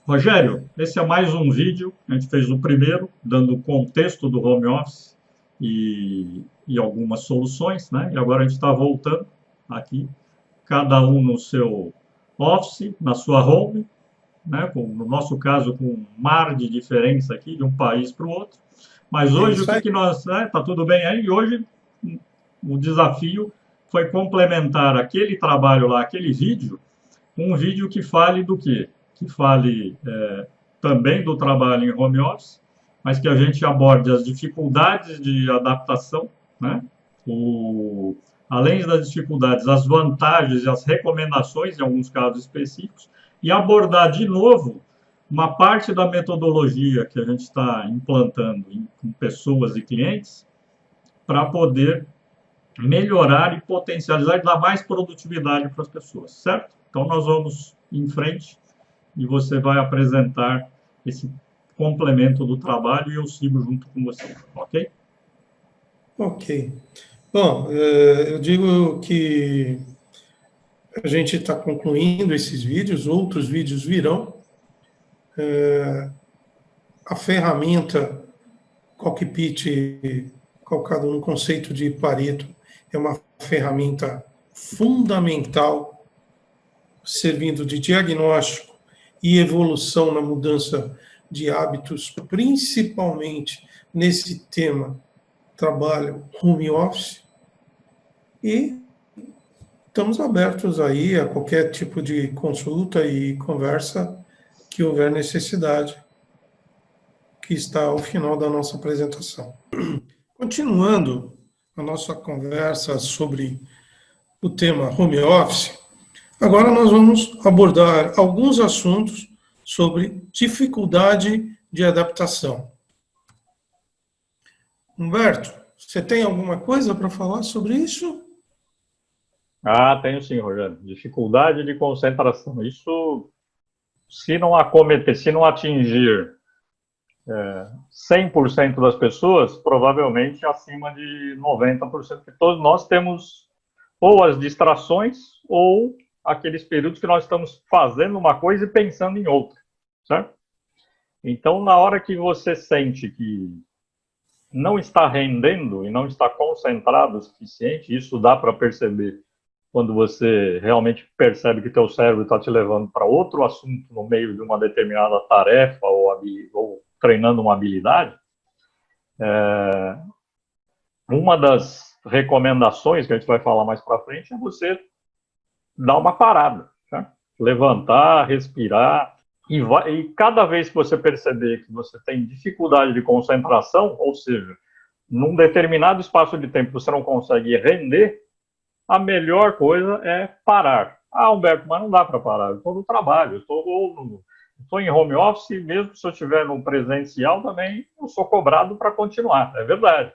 Rogério, esse é mais um vídeo. A gente fez o primeiro, dando o contexto do home office e algumas soluções, né? E agora a gente está voltando aqui, cada um no seu office, na sua home, né? No nosso caso, com um mar de diferença aqui de um país para o outro. Mas É hoje o isso que aí. que nós, né? Tá tudo bem aí? E hoje o desafio foi complementar aquele trabalho lá, aquele vídeo, um vídeo que fale do quê? Que fale também do trabalho em home office, mas que a gente aborde as dificuldades de adaptação, né? O, além das dificuldades, as vantagens e as recomendações, em alguns casos específicos, e abordar de novo uma parte da metodologia que a gente está implantando com pessoas e clientes para poder melhorar e potencializar e dar mais produtividade para as pessoas, certo? Então, nós vamos em frente e você vai apresentar esse complemento do trabalho e eu sigo junto com você, ok? Ok. Bom, eu digo que a gente está concluindo esses vídeos, outros vídeos virão. A ferramenta Cockpit, colocado no conceito de Pareto, é uma ferramenta fundamental, servindo de diagnóstico e evolução na mudança de hábitos, principalmente nesse tema trabalho home office, e estamos abertos aí a qualquer tipo de consulta e conversa que houver necessidade, que está ao final da nossa apresentação. Continuando a nossa conversa sobre o tema home office, agora nós vamos abordar alguns assuntos sobre dificuldade de adaptação. Humberto, você tem alguma coisa para falar sobre isso? Tenho sim, Rogério. Dificuldade de concentração. Isso, se não acometer, se não atingir 100% das pessoas, provavelmente acima de 90%, porque todos nós temos ou as distrações ou aqueles períodos que nós estamos fazendo uma coisa e pensando em outra, certo? Então, na hora que você sente que não está rendendo e não está concentrado o suficiente, isso dá para perceber quando você realmente percebe que teu cérebro está te levando para outro assunto no meio de uma determinada tarefa ou treinando uma habilidade. Uma das recomendações que a gente vai falar mais para frente é você dar uma parada, tá? Levantar, respirar, e cada vez que você perceber que você tem dificuldade de concentração, ou seja, num determinado espaço de tempo você não consegue render, a melhor coisa é parar. Humberto, mas não dá para parar, eu estou no trabalho, eu estou em home office, mesmo se eu estiver no presencial também, eu sou cobrado para continuar, é verdade.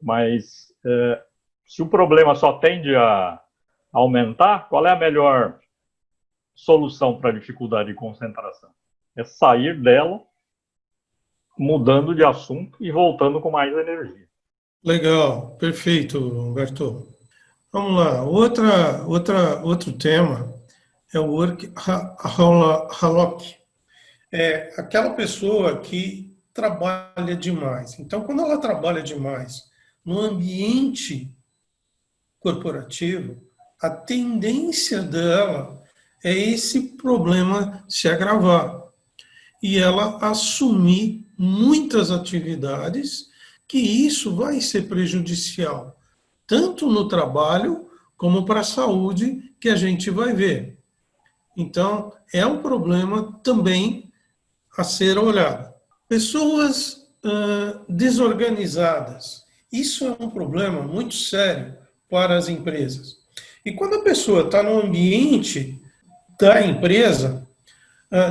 Mas se o problema só tende a aumentar, qual é a melhor solução para a dificuldade de concentração? É sair dela, mudando de assunto e voltando com mais energia. Legal, perfeito, Humberto. Vamos lá. Outro tema é o workaholic. É aquela pessoa que trabalha demais. Então, quando ela trabalha demais no ambiente corporativo, a tendência dela é esse problema se agravar e ela assumir muitas atividades, que isso vai ser prejudicial tanto no trabalho como para a saúde, que a gente vai ver. Então, é um problema também a ser olhado. Pessoas desorganizadas. Isso é um problema muito sério para as empresas. E quando a pessoa está no ambiente da empresa,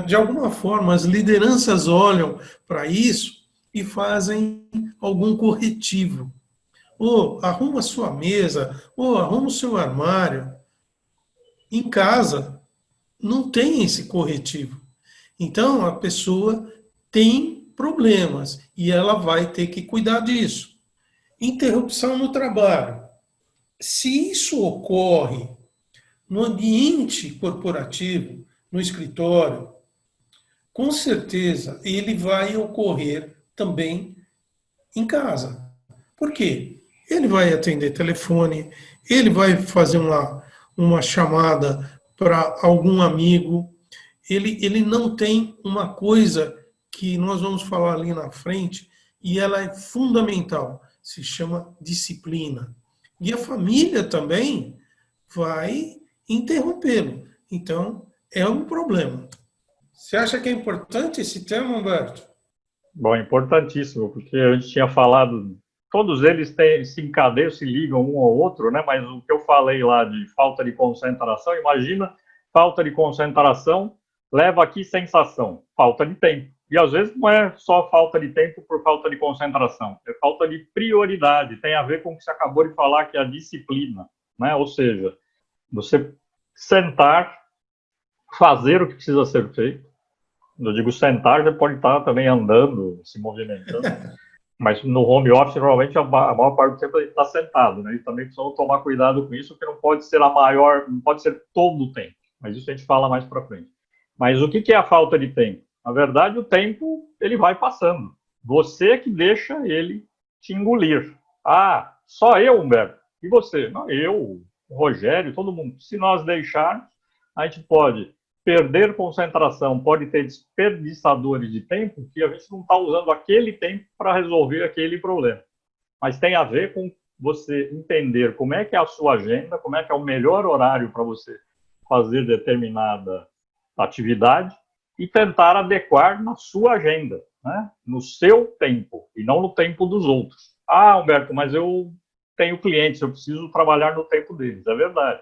de alguma forma, as lideranças olham para isso e fazem algum corretivo. Ou arruma a sua mesa, ou arruma o seu armário. Em casa, não tem esse corretivo. Então, a pessoa tem problemas e ela vai ter que cuidar disso. Interrupção no trabalho. Se isso ocorre no ambiente corporativo, no escritório, com certeza ele vai ocorrer também em casa. Por quê? Ele vai atender telefone, ele vai fazer uma chamada para algum amigo, ele não tem uma coisa que nós vamos falar ali na frente, e ela é fundamental, se chama disciplina. E a família também vai interrompê-lo. Então, é um problema. Você acha que é importante esse tema, Humberto? Bom, importantíssimo, porque a gente tinha falado, todos eles se encadeiam, se ligam um ao outro, né? Mas o que eu falei lá de falta de concentração, imagina, falta de concentração leva aqui sensação, falta de tempo. E às vezes não é só falta de tempo por falta de concentração, é falta de prioridade, tem a ver com o que você acabou de falar, que é a disciplina, né? Ou seja, você sentar, fazer o que precisa ser feito. Eu digo sentar, você pode estar também andando, se movimentando, mas no home office, normalmente, a maior parte do tempo a gente está sentado, né? E também precisamos tomar cuidado com isso, porque não pode ser não pode ser todo o tempo, mas isso a gente fala mais para frente. Mas o que é a falta de tempo? Na verdade, o tempo, ele vai passando. Você que deixa ele te engolir. Ah, só eu, Humberto. E você? Não, eu, o Rogério, todo mundo. Se nós deixarmos, a gente pode perder concentração, pode ter desperdiçadores de tempo que a gente não está usando aquele tempo para resolver aquele problema. Mas tem a ver com você entender como é que é a sua agenda, como é que é o melhor horário para você fazer determinada atividade e tentar adequar na sua agenda, né? No seu tempo e não no tempo dos outros. Ah, Humberto, mas eu tenho clientes, eu preciso trabalhar no tempo deles. É verdade.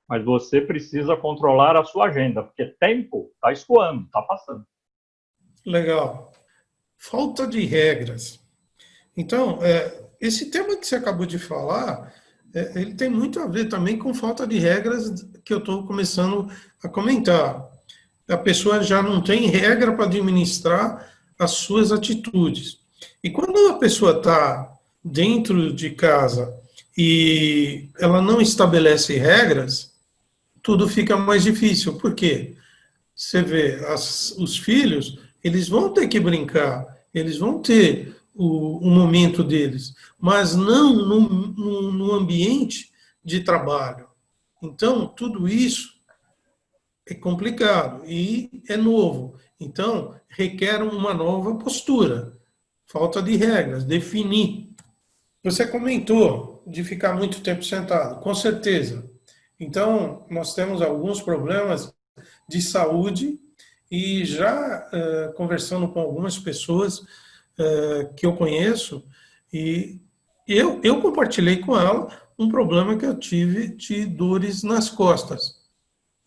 Mas você precisa controlar a sua agenda, porque tempo está escoando, está passando. Legal. Falta de regras. Então, esse tema que você acabou de falar, ele tem muito a ver também com falta de regras que eu estou começando a comentar. A pessoa já não tem regra para administrar as suas atitudes. E quando a pessoa está dentro de casa e ela não estabelece regras, tudo fica mais difícil. Por quê? Você vê, os filhos, eles vão ter que brincar, eles vão ter o momento deles, mas não no ambiente de trabalho. Então, tudo isso é complicado e é novo. Então, requer uma nova postura, falta de regras, definir. Você comentou de ficar muito tempo sentado, com certeza. Então, nós temos alguns problemas de saúde e já conversando com algumas pessoas que eu conheço, e eu compartilhei com ela um problema que eu tive de dores nas costas.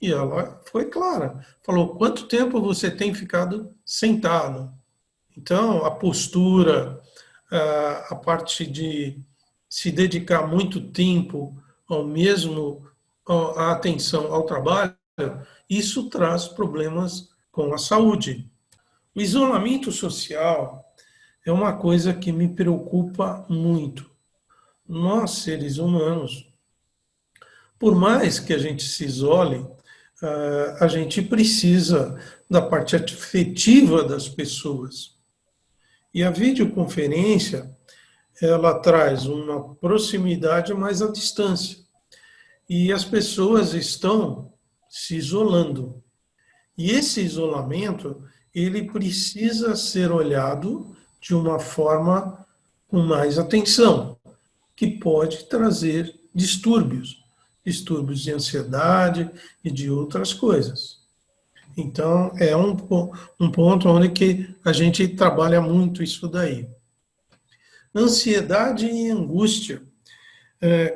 E ela foi clara, falou: quanto tempo você tem ficado sentado? Então, a postura, a parte de se dedicar muito tempo ao mesmo, a atenção ao trabalho, isso traz problemas com a saúde. O isolamento social é uma coisa que me preocupa muito. Nós, seres humanos, por mais que a gente se isole, a gente precisa da parte afetiva das pessoas. E a videoconferência, ela traz uma proximidade mais à distância. E as pessoas estão se isolando. E esse isolamento, ele precisa ser olhado de uma forma com mais atenção, que pode trazer distúrbios de ansiedade e de outras coisas. Então, é um ponto onde que a gente trabalha muito isso daí. Ansiedade e angústia.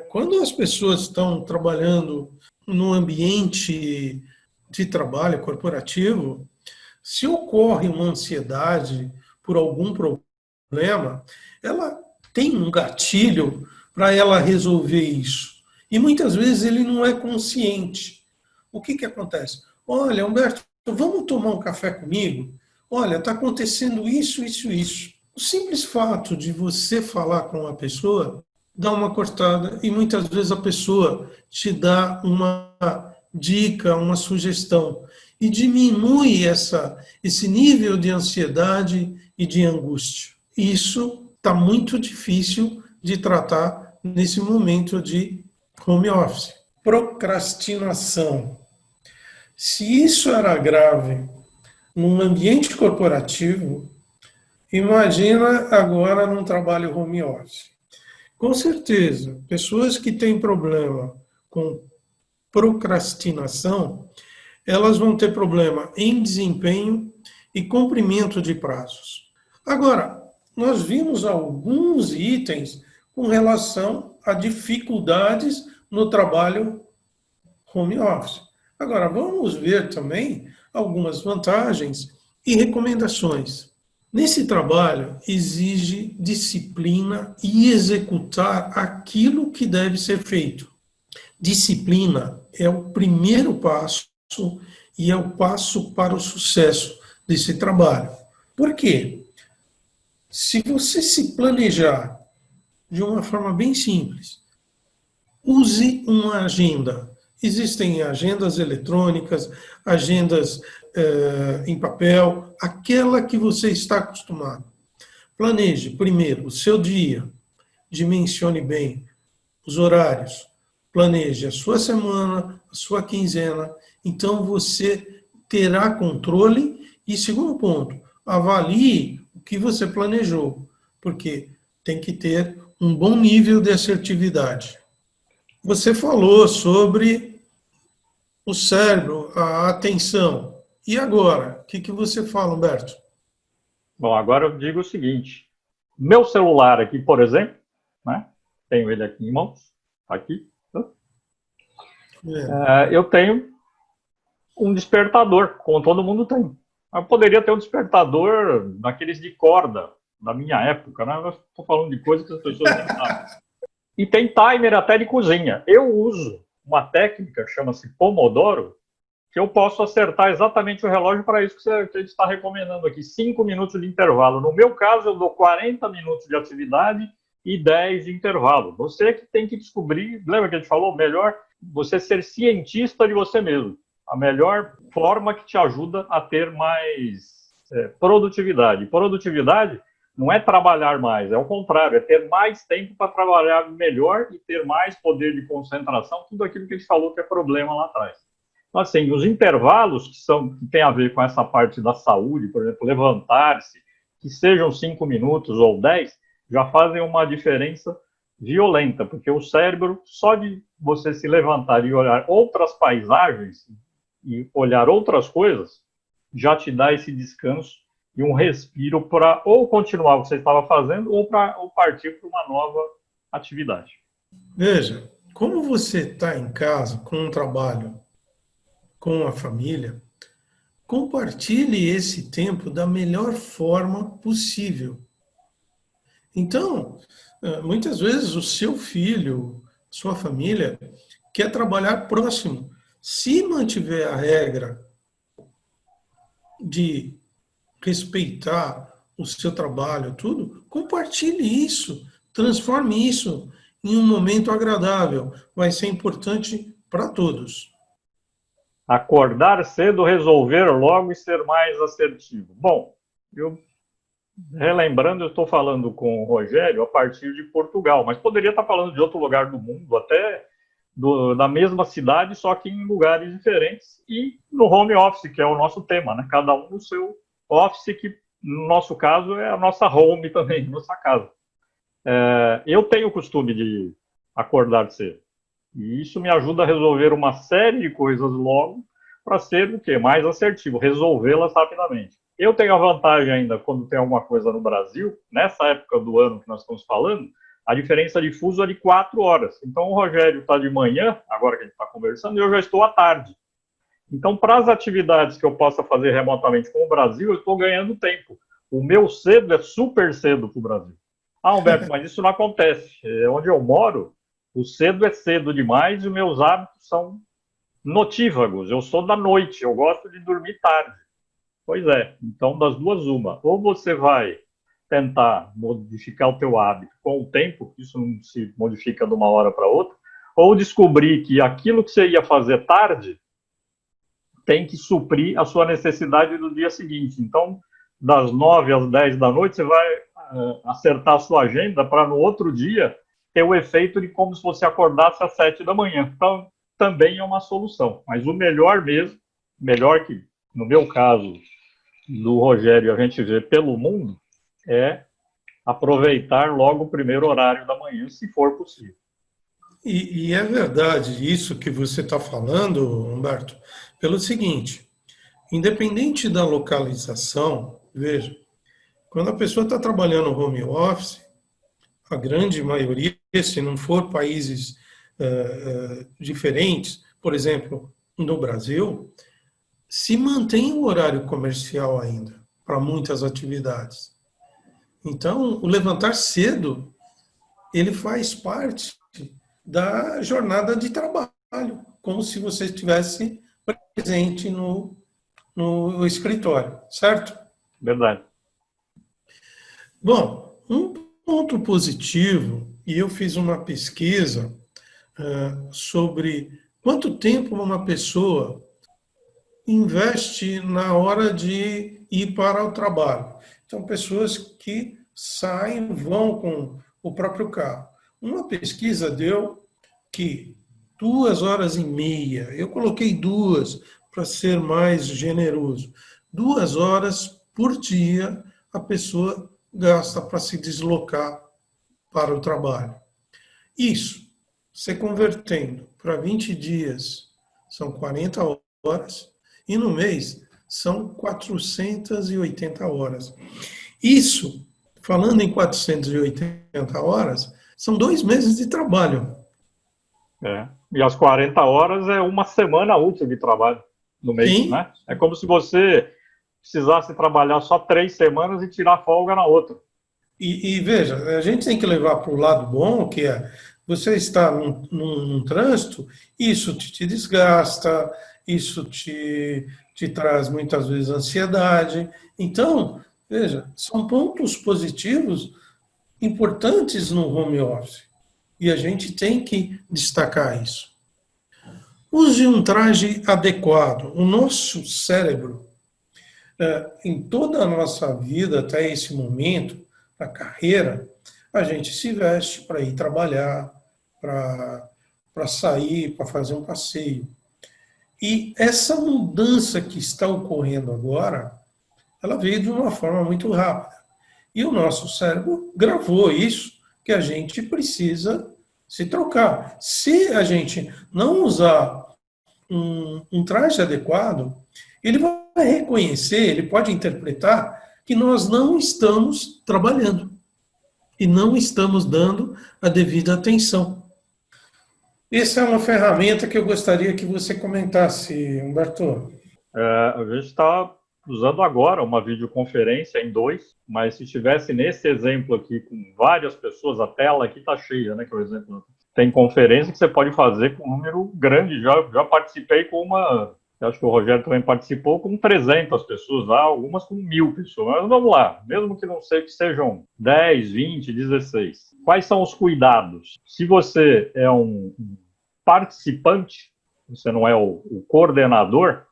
Quando as pessoas estão trabalhando no ambiente de trabalho corporativo, se ocorre uma ansiedade por algum problema, ela tem um gatilho para ela resolver isso. E muitas vezes ele não é consciente. O que acontece? Olha, Humberto, vamos tomar um café comigo? Olha, está acontecendo isso, isso, isso. O simples fato de você falar com a pessoa dá uma cortada e muitas vezes a pessoa te dá uma dica, uma sugestão. e diminui esse nível de ansiedade e de angústia. Isso está muito difícil de tratar nesse momento de home office. Procrastinação. Se isso era grave num ambiente corporativo, imagina agora num trabalho home office. Com certeza, pessoas que têm problema com procrastinação, elas vão ter problema em desempenho e cumprimento de prazos. Agora, nós vimos alguns itens com relação a dificuldades no trabalho home office. Agora, vamos ver também algumas vantagens e recomendações. Nesse trabalho, exige disciplina e executar aquilo que deve ser feito. Disciplina é o primeiro passo e é o passo para o sucesso desse trabalho. Por quê? Se você se planejar de uma forma bem simples, use uma agenda. Existem agendas eletrônicas, agendas em papel, aquela que você está acostumado. Planeje primeiro o seu dia, dimensione bem os horários, planeje a sua semana, a sua quinzena, então você terá controle. E segundo ponto, avalie o que você planejou, porque tem que ter um bom nível de assertividade. Você falou sobre o cérebro, a atenção. E agora? O que você fala, Humberto? Bom, agora eu digo o seguinte. Meu celular aqui, por exemplo, né? Tenho ele aqui em mãos, aqui. Eu tenho um despertador, como todo mundo tem. Eu poderia ter um despertador daqueles de corda, da minha época, né? Eu estou falando de coisas que as pessoas não sabem. E tem timer até de cozinha. Eu uso uma técnica que chama-se Pomodoro, que eu posso acertar exatamente o relógio para isso que a gente está recomendando aqui, 5 minutos de intervalo. No meu caso, eu dou 40 minutos de atividade e 10 de intervalo. Você que tem que descobrir, lembra que a gente falou, melhor você ser cientista de você mesmo. A melhor forma que te ajuda a ter mais produtividade. Produtividade não é trabalhar mais, é o contrário, é ter mais tempo para trabalhar melhor e ter mais poder de concentração, tudo aquilo que a gente falou que é problema lá atrás. Então, assim, os intervalos que tem a ver com essa parte da saúde, por exemplo, levantar-se, que sejam 5 minutos ou 10, já fazem uma diferença violenta, porque o cérebro, só de você se levantar e olhar outras paisagens e olhar outras coisas, já te dá esse descanso e um respiro para ou continuar o que você estava fazendo ou partir para uma nova atividade. Veja, como você está em casa com um trabalho, com a família, compartilhe esse tempo da melhor forma possível. Então, muitas vezes o seu filho, sua família, quer trabalhar próximo. Se mantiver a regra de respeitar o seu trabalho, tudo, compartilhe isso, transforme isso em um momento agradável. Vai ser importante para todos. Acordar cedo, resolver logo e ser mais assertivo. Bom, relembrando, eu estou falando com o Rogério a partir de Portugal, mas poderia estar falando de outro lugar do mundo, até da mesma cidade, só que em lugares diferentes, e no home office, que é o nosso tema, né? Cada um no seu office, que no nosso caso é a nossa home também, nossa casa. Eu tenho o costume de acordar cedo, e isso me ajuda a resolver uma série de coisas logo, para ser o quê? Mais assertivo, resolvê-las rapidamente. Eu tenho a vantagem ainda, quando tem alguma coisa no Brasil, nessa época do ano que nós estamos falando, a diferença de fuso é de 4 horas. Então, o Rogério está de manhã, agora que a gente está conversando, e eu já estou à tarde. Então, para as atividades que eu possa fazer remotamente com o Brasil, eu estou ganhando tempo. O meu cedo é super cedo para o Brasil. Ah, Humberto, mas isso não acontece. Onde eu moro, o cedo é cedo demais e os meus hábitos são notívagos. Eu sou da noite, eu gosto de dormir tarde. Pois é, então das duas uma. Ou você vai tentar modificar o teu hábito com o tempo, isso não se modifica de uma hora para outra, ou descobrir que aquilo que você ia fazer tarde, tem que suprir a sua necessidade do dia seguinte. Então, das 9 às 10 da noite, você vai acertar a sua agenda para no outro dia ter o efeito de como se você acordasse às 7 da manhã. Então, também é uma solução. Mas o melhor mesmo, melhor que, no meu caso, do Rogério, a gente vê pelo mundo, é aproveitar logo o primeiro horário da manhã, se for possível. E é verdade isso que você está falando, Humberto, pelo seguinte, independente da localização, veja, quando a pessoa está trabalhando home office, a grande maioria, se não for países diferentes, por exemplo, no Brasil, se mantém o horário comercial ainda para muitas atividades. Então, o levantar cedo, ele faz parte da jornada de trabalho, como se você estivesse presente no escritório, certo? Verdade. Bom, um ponto positivo, e eu fiz uma pesquisa sobre quanto tempo uma pessoa investe na hora de ir para o trabalho. Então, pessoas que saem, vão com o próprio carro. Uma pesquisa deu que 2 horas e meia, eu coloquei 2 para ser mais generoso, 2 horas por dia a pessoa gasta para se deslocar para o trabalho. Isso, você convertendo para 20 dias, são 40 horas, e no mês são 480 horas. Isso, falando em 480 horas, são 2 meses de trabalho. E as 40 horas é uma semana útil de trabalho no mês, Sim. né? É como se você precisasse trabalhar só 3 semanas e tirar folga na outra. E veja, a gente tem que levar para o lado bom, que é você está num trânsito, isso te desgasta, isso te traz muitas vezes ansiedade. Então, veja, são pontos positivos importantes no home office. E a gente tem que destacar isso. Use um traje adequado. O nosso cérebro, em toda a nossa vida, até esse momento, da carreira, a gente se veste para ir trabalhar, para sair, para fazer um passeio. E essa mudança que está ocorrendo agora, ela veio de uma forma muito rápida. E o nosso cérebro gravou isso, que a gente precisa se trocar. Se a gente não usar um traje adequado, ele vai reconhecer, ele pode interpretar que nós não estamos trabalhando e não estamos dando a devida atenção. Essa é uma ferramenta que eu gostaria que você comentasse, Humberto. A gente está usando agora uma videoconferência em 2, mas se estivesse nesse exemplo aqui com várias pessoas, a tela aqui está cheia, né? Que é o exemplo. Tem conferência que você pode fazer com um número grande. Já participei com uma, acho que o Rogério também participou, com 300 pessoas lá, algumas com 1.000 pessoas. Mas vamos lá, mesmo que não sei que sejam 10, 20, 16. Quais são os cuidados? Se você é um participante, você não é o coordenador,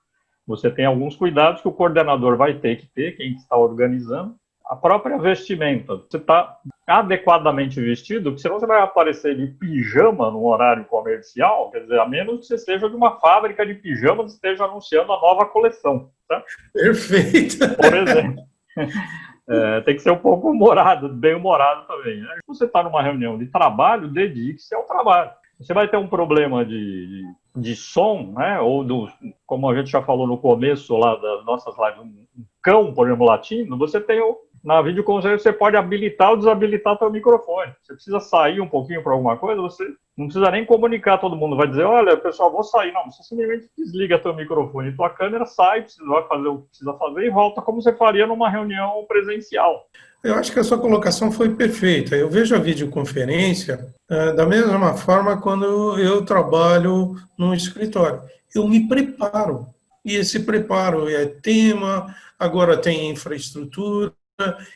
você tem alguns cuidados que o coordenador vai ter que ter, quem está organizando. A própria vestimenta. Você está adequadamente vestido, porque senão você vai aparecer de pijama no horário comercial, quer dizer, a menos que você seja de uma fábrica de pijamas e esteja anunciando a nova coleção. Tá? Perfeito. Por exemplo. Tem que ser um pouco humorado, bem humorado também. Né? Se você está numa reunião de trabalho, dedique-se ao trabalho. Você vai ter um problema de som, né? Ou como a gente já falou no começo lá das nossas lives, um cão, por exemplo, latindo, você tem na videoconferência você pode habilitar ou desabilitar seu microfone. Você precisa sair um pouquinho para alguma coisa, você não precisa nem comunicar, todo mundo vai dizer, olha, pessoal, vou sair. Não, você simplesmente desliga seu microfone e tua câmera, sai, vai fazer o que precisa fazer e volta como você faria numa reunião presencial. Eu acho que a sua colocação foi perfeita. Eu vejo a videoconferência da mesma forma quando eu trabalho num escritório. Eu me preparo. E esse preparo é tema, agora tem infraestrutura,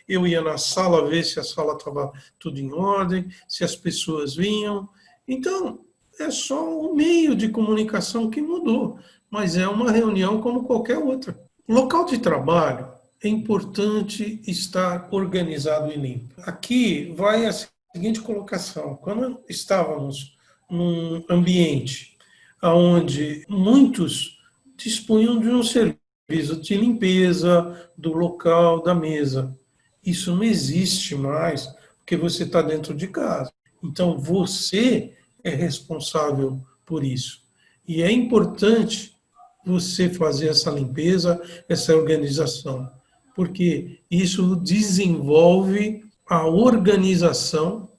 eu ia na sala ver se a sala estava tudo em ordem, se as pessoas vinham. Então, É só o meio de comunicação que mudou, mas é uma reunião como qualquer outra. Local de trabalho é importante estar organizado e limpo. Aqui vai a seguinte colocação: quando estávamos num ambiente onde muitos dispunham de um serviço de limpeza do local, da mesa, isso não existe mais, porque você está dentro de casa. Então, você é responsável por isso. E é importante você fazer essa limpeza, essa organização, porque isso desenvolve a organização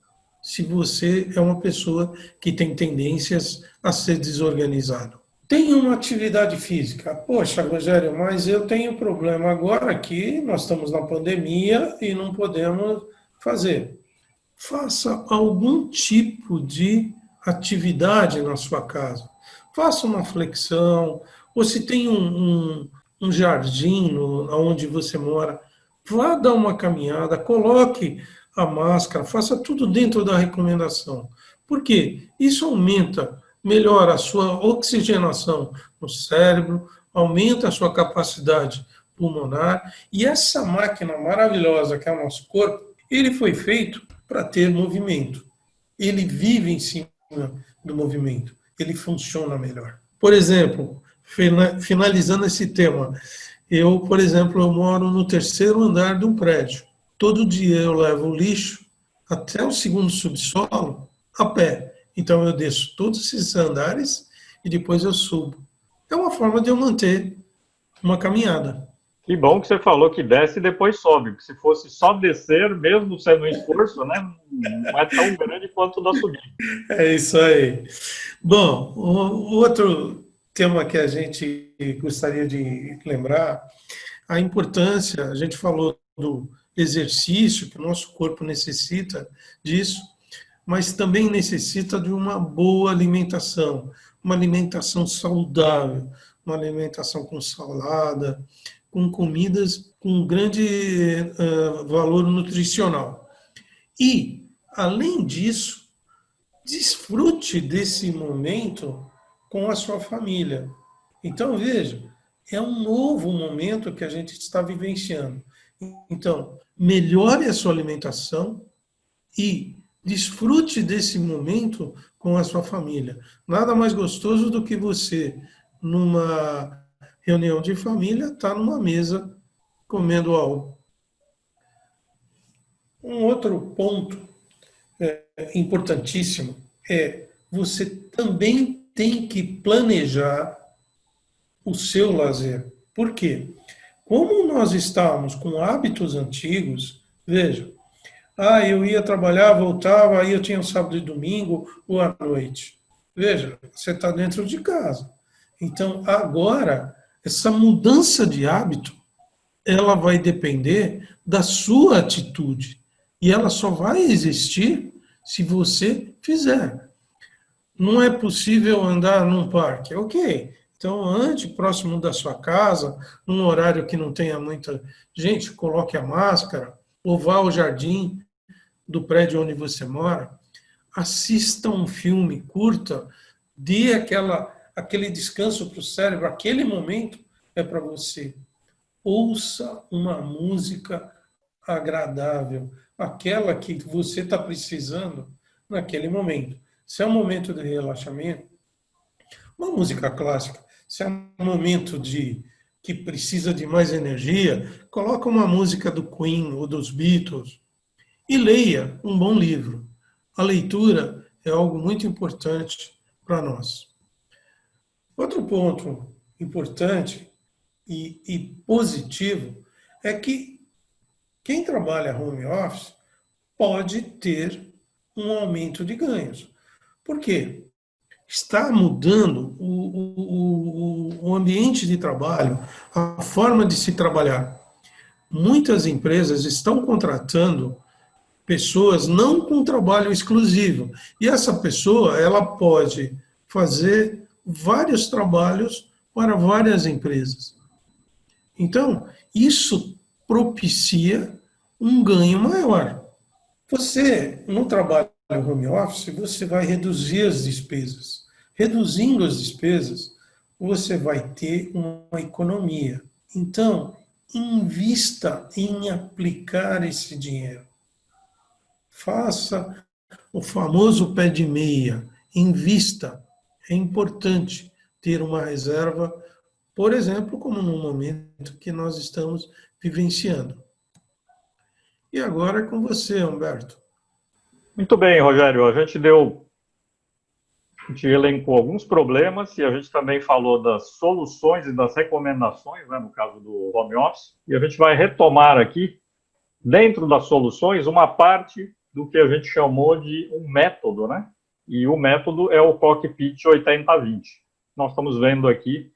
se você é uma pessoa que tem tendências a ser desorganizado. Tem uma atividade física. Poxa, Rogério, mas eu tenho problema agora que nós estamos na pandemia e não podemos fazer. Faça algum tipo de atividade na sua casa. Faça uma flexão, ou se tem um jardim onde você mora, vá dar uma caminhada, coloque a máscara, faça tudo dentro da recomendação. Por quê? Isso aumenta, melhora a sua oxigenação no cérebro, aumenta a sua capacidade pulmonar, e essa máquina maravilhosa que é o nosso corpo, ele foi feito para ter movimento. Ele vive em cima do movimento. Ele funciona melhor. Por exemplo, finalizando esse tema, eu, por exemplo, eu moro no terceiro andar de um prédio. Todo dia eu levo o lixo até o segundo subsolo a pé. Então eu desço todos esses andares e depois eu subo. É uma forma de eu manter uma caminhada. Que bom que você falou que desce e depois sobe, porque se fosse só descer, mesmo sendo um esforço, né, não é tão grande quanto o da subida. É isso aí. Bom, o outro tema que a gente gostaria de lembrar, a importância, a gente falou do exercício, que o nosso corpo necessita disso, mas também necessita de uma boa alimentação, uma alimentação saudável, uma alimentação com salada, com comidas com grande valor nutricional. E, além disso, desfrute desse momento com a sua família. Então, veja, é um novo momento que a gente está vivenciando. Então, melhore a sua alimentação e desfrute desse momento com a sua família. Nada mais gostoso do que você, numa reunião de família, estar numa mesa comendo algo. Um outro ponto importantíssimo é você também tem que planejar o seu lazer. Por quê? Como nós estávamos com hábitos antigos, veja, eu ia trabalhar, voltava, aí eu tinha o sábado e domingo ou à noite. Veja, você está dentro de casa. Então, agora, essa mudança de hábito, ela vai depender da sua atitude. E ela só vai existir se você fizer. Não é possível andar num parque. Ok. Então, ande próximo da sua casa, num horário que não tenha muita gente, coloque a máscara, ou vá ao jardim do prédio onde você mora, assista um filme, curta, dê aquele descanso para o cérebro, aquele momento é para você. Ouça uma música agradável, aquela que você está precisando naquele momento. Se é um momento de relaxamento, uma música clássica. Se é um momento que precisa de mais energia, coloca uma música do Queen ou dos Beatles e leia um bom livro. A leitura é algo muito importante para nós. Outro ponto importante e positivo é que quem trabalha home office pode ter um aumento de ganhos. Por quê? Está mudando o ambiente de trabalho, a forma de se trabalhar. Muitas empresas estão contratando pessoas não com trabalho exclusivo. E essa pessoa, ela pode fazer vários trabalhos para várias empresas. Então, isso propicia um ganho maior. Você, no trabalho home office, você vai reduzir as despesas. Reduzindo as despesas, você vai ter uma economia. Então, invista em aplicar esse dinheiro. Faça o famoso pé de meia. Invista. É importante ter uma reserva, por exemplo, como no momento que nós estamos vivenciando. E agora é com você, Humberto. Muito bem, Rogério. A gente elencou alguns problemas e a gente também falou das soluções e das recomendações, né, no caso do home office. E a gente vai retomar aqui, dentro das soluções, uma parte do que a gente chamou de um método, né? E o método é o Cockpit 80-20. Nós estamos vendo aqui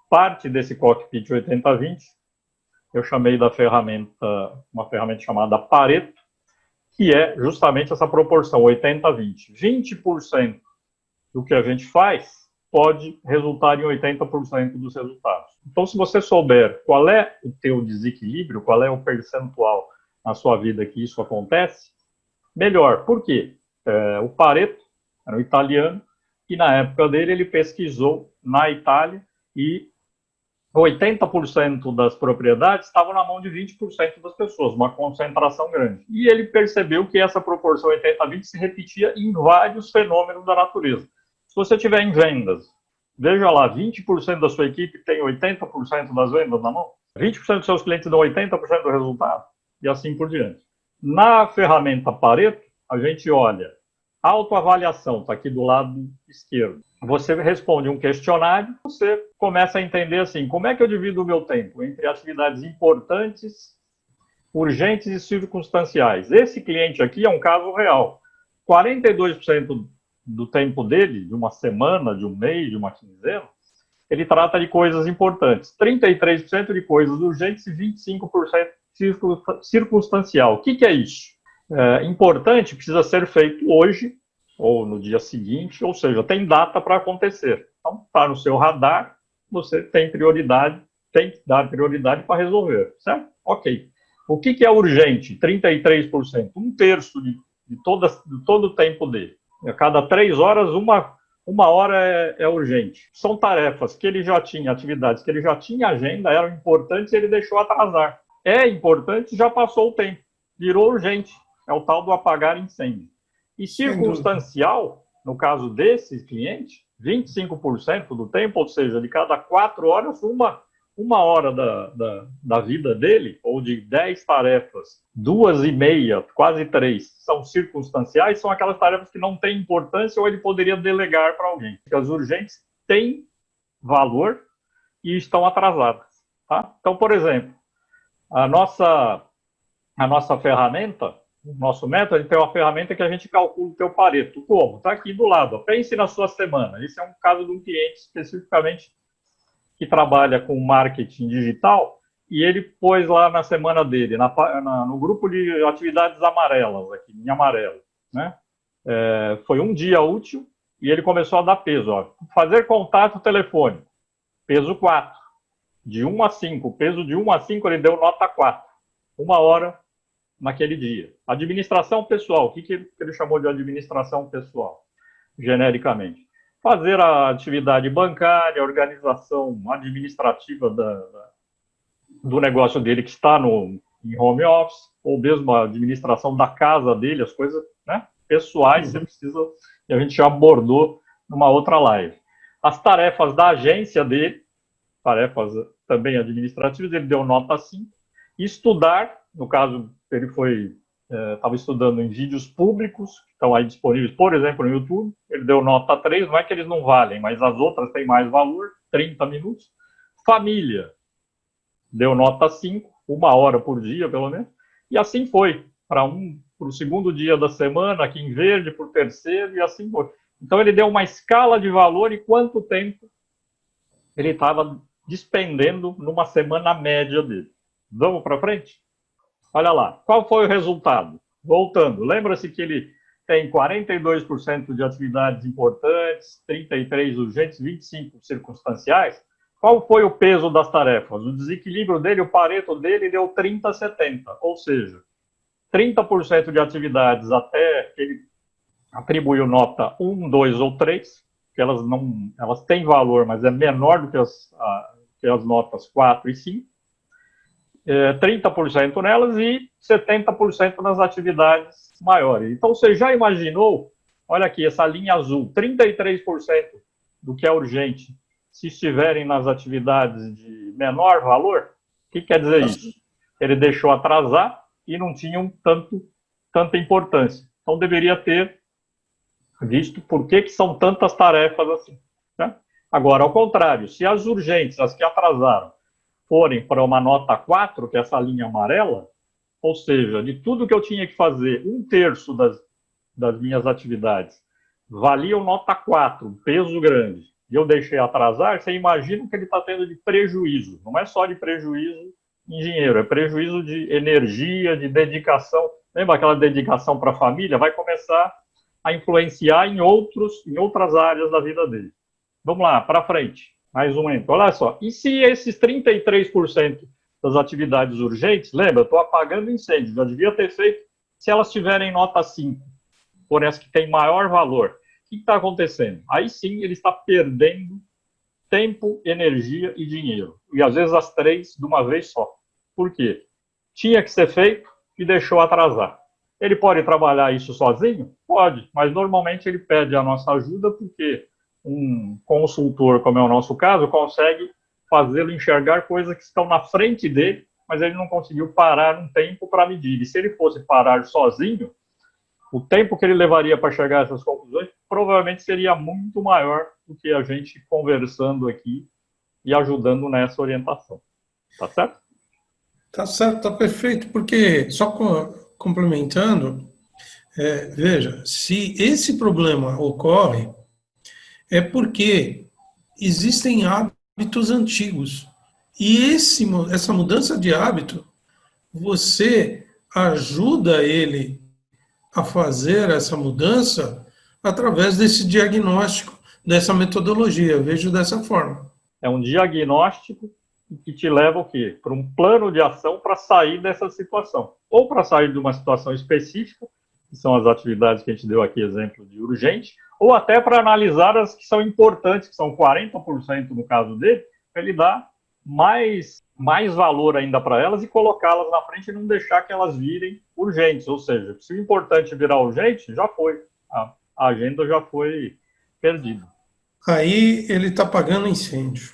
parte desse Cockpit 80-20. Eu chamei da uma ferramenta chamada Pareto, que é justamente essa proporção 80-20. 20% do que a gente faz pode resultar em 80% dos resultados. Então, se você souber qual é o teu desequilíbrio, qual é o percentual na sua vida que isso acontece, melhor. Por quê? O Pareto era um italiano e na época dele ele pesquisou na Itália e 80% das propriedades estavam na mão de 20% das pessoas, uma concentração grande. E ele percebeu que essa proporção 80-20 se repetia em vários fenômenos da natureza. Se você tiver em vendas, veja lá, 20% da sua equipe tem 80% das vendas na mão, 20% dos seus clientes dão 80% do resultado, e assim por diante. Na ferramenta Pareto, a gente olha autoavaliação, está aqui do lado esquerdo. Você responde um questionário, você começa a entender assim, como é que eu divido o meu tempo entre atividades importantes, urgentes e circunstanciais. Esse cliente aqui é um caso real. 42% do tempo dele, de uma semana, de um mês, de uma quinzena, ele trata de coisas importantes. 33% de coisas urgentes e 25% circunstancial. O que é isso? Importante, precisa ser feito hoje ou no dia seguinte, ou seja, tem data para acontecer. Então, está no seu radar, você tem prioridade, tem que dar prioridade para resolver, certo? Ok. O que é urgente? 33%, um terço de todo o tempo dele. A cada 3 horas, uma hora é urgente. São tarefas que ele já tinha, atividades que ele já tinha agenda, eram importantes e ele deixou atrasar. É importante, já passou o tempo, virou urgente. É o tal do apagar incêndio. E circunstancial, no caso desse cliente, 25% do tempo, ou seja, de cada 4 horas, uma hora da vida dele, ou de 10 tarefas, 2,5, quase 3, são circunstanciais, são aquelas tarefas que não têm importância ou ele poderia delegar para alguém. As urgentes têm valor e estão atrasadas. Tá? Então, por exemplo, a nossa ferramenta, o nosso método, a gente tem uma ferramenta que a gente calcula o teu Pareto. Como? Está aqui do lado. Pense na sua semana. Esse é um caso de um cliente especificamente que trabalha com marketing digital e ele pôs lá na semana dele, no grupo de atividades amarelas, aqui em amarelo, né? Foi um dia útil e ele começou a dar peso. Ó. Fazer contato telefônico, peso 4. De 1 a 5, peso de 1 a 5 ele deu nota 4. 1 hora naquele dia. Administração pessoal. O que ele chamou de administração pessoal, genericamente? Fazer a atividade bancária, a organização administrativa do negócio dele que está em home office, ou mesmo a administração da casa dele, as coisas, né, pessoais, você precisa, e a gente já abordou numa outra live. As tarefas da agência dele, tarefas também administrativas, ele deu nota 5. Estudar, no caso, ele estava estudando em vídeos públicos, que estão aí disponíveis, por exemplo, no YouTube, ele deu nota 3, não é que eles não valem, mas as outras têm mais valor, 30 minutos. Família, deu nota 5, 1 hora por dia, pelo menos, e assim foi, para o segundo dia da semana, aqui em verde, para o terceiro, e assim foi. Então, ele deu uma escala de valor e quanto tempo ele estava despendendo numa semana média dele. Vamos para frente? Olha lá, qual foi o resultado? Voltando, lembra-se que ele tem 42% de atividades importantes, 33% urgentes, 25% circunstanciais. Qual foi o peso das tarefas? O desequilíbrio dele, o Pareto dele, deu 30-70, ou seja, 30% de atividades até atribuiu nota 1, 2 ou 3, que elas têm valor, mas é menor do que as notas 4 e 5, 30% nelas e 70% nas atividades maiores. Então, você já imaginou, olha aqui, essa linha azul, 33% do que é urgente, se estiverem nas atividades de menor valor? O que quer dizer isso? Ele deixou atrasar e não tinham tanta importância. Então, deveria ter visto por que são tantas tarefas assim. Né? Agora, ao contrário, se as urgentes, as que atrasaram, forem para uma nota 4, que é essa linha amarela, ou seja, de tudo que eu tinha que fazer, 1/3 das minhas atividades valiam nota 4, um peso grande, e eu deixei atrasar, você imagina o que ele está tendo de prejuízo. Não é só de prejuízo em dinheiro, é prejuízo de energia, de dedicação. Lembra aquela dedicação para a família? Vai começar a influenciar em outras áreas da vida dele. Vamos lá, para frente. Mais um enter. Olha só, e se esses 33% das atividades urgentes, lembra, eu estou apagando incêndio, já devia ter feito, se elas tiverem nota 5, por essa que tem maior valor, o que está acontecendo? Aí sim ele está perdendo tempo, energia e dinheiro. E às vezes as três de uma vez só. Por quê? Tinha que ser feito e deixou atrasar. Ele pode trabalhar isso sozinho? Pode, mas normalmente ele pede a nossa ajuda porque um consultor, como é o nosso caso, consegue fazê-lo enxergar coisas que estão na frente dele, mas ele não conseguiu parar um tempo para medir. E se ele fosse parar sozinho, o tempo que ele levaria para chegar a essas conclusões provavelmente seria muito maior do que a gente conversando aqui e ajudando nessa orientação. Tá certo? Tá certo, tá perfeito, porque, só complementando, veja, se esse problema ocorre, é porque existem hábitos antigos. E essa mudança de hábito, você ajuda ele a fazer essa mudança através desse diagnóstico, dessa metodologia. Eu vejo dessa forma. É um diagnóstico que te leva o quê? Para um plano de ação para sair dessa situação. Ou para sair de uma situação específica, que são as atividades que a gente deu aqui exemplo de urgente, ou até para analisar as que são importantes, que são 40% no caso dele, para ele dar mais valor ainda para elas e colocá-las na frente e não deixar que elas virem urgentes. Ou seja, se o importante virar urgente, já foi. A agenda já foi perdida. Aí ele está apagando incêndio.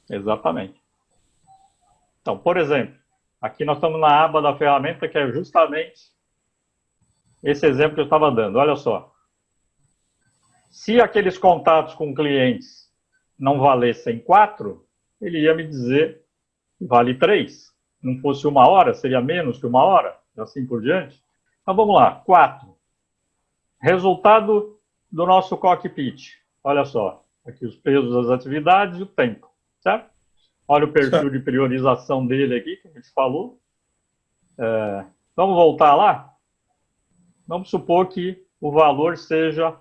Exatamente. Então, por exemplo, aqui nós estamos na aba da ferramenta que é justamente esse exemplo que eu estava dando. Olha só. Se aqueles contatos com clientes não valessem 4, ele ia me dizer que vale 3. Não fosse 1 hora, seria menos que 1 hora, e assim por diante. Então vamos lá, 4. Resultado do nosso cockpit. Olha só, aqui os pesos das atividades e o tempo, certo? Olha o perfil de priorização dele aqui, que a gente falou. Vamos voltar lá? Vamos supor que o valor seja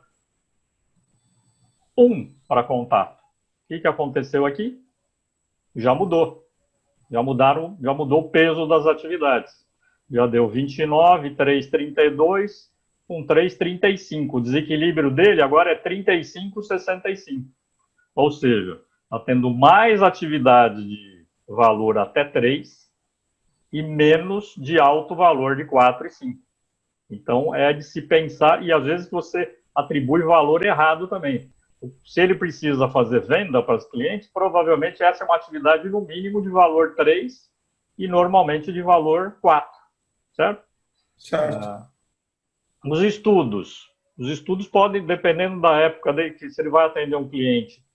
1 para contato. O que aconteceu aqui? Já mudou. Já mudou o peso das atividades. Já deu 29, 3,32, com 3,35. O desequilíbrio dele agora é 35,65. Ou seja, está tendo mais atividade de valor até 3 e menos de alto valor de 4 e 5. Então, é de se pensar, e às vezes você atribui valor errado também. Se ele precisa fazer venda para os clientes, provavelmente essa é uma atividade no mínimo de valor 3 e normalmente de valor 4, certo? Certo. Os estudos podem, dependendo da época, se ele vai atender um cliente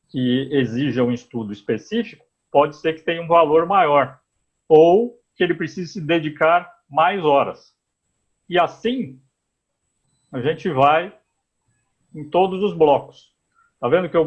que exija um estudo específico, pode ser que tenha um valor maior, ou que ele precise se dedicar mais horas. E assim, a gente vai em todos os blocos. Tá vendo que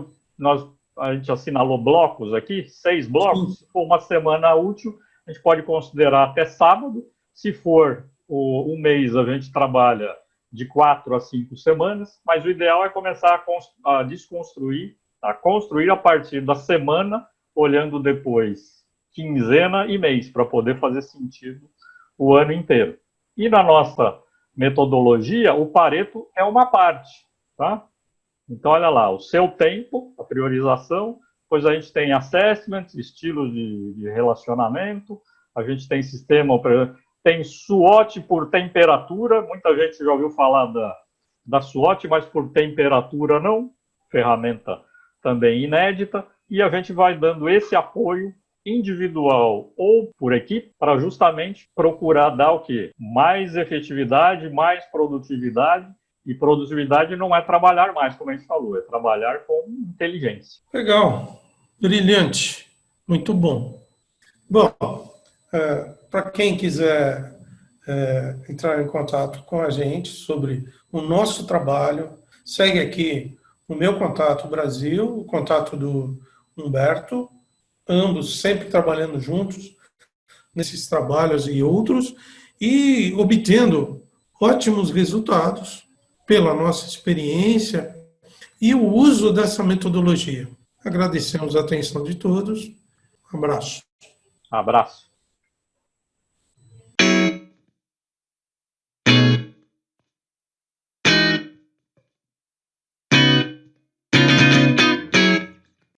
a gente assinalou blocos aqui, 6 blocos? Se for uma semana útil, a gente pode considerar até sábado. Se for um mês, a gente trabalha de 4 a 5 semanas, mas o ideal é começar a desconstruir, a construir a partir da semana, olhando depois quinzena e mês, para poder fazer sentido o ano inteiro. E na nossa metodologia, o Pareto é uma parte, tá? Então, olha lá, o seu tempo, a priorização, depois a gente tem assessment, estilos de relacionamento, a gente tem sistema, tem SWOT por temperatura, muita gente já ouviu falar da SWOT, mas por temperatura não, ferramenta também inédita, e a gente vai dando esse apoio individual ou por equipe para justamente procurar dar o quê? Mais efetividade, mais produtividade, e produtividade não é trabalhar mais, como a gente falou, é trabalhar com inteligência. Legal, brilhante, muito bom. Bom, para quem quiser entrar em contato com a gente sobre o nosso trabalho, segue aqui o meu contato Brasil, o contato do Humberto, ambos sempre trabalhando juntos nesses trabalhos e outros, e obtendo ótimos resultados pela nossa experiência e o uso dessa metodologia. Agradecemos a atenção de todos. Um abraço. Abraço.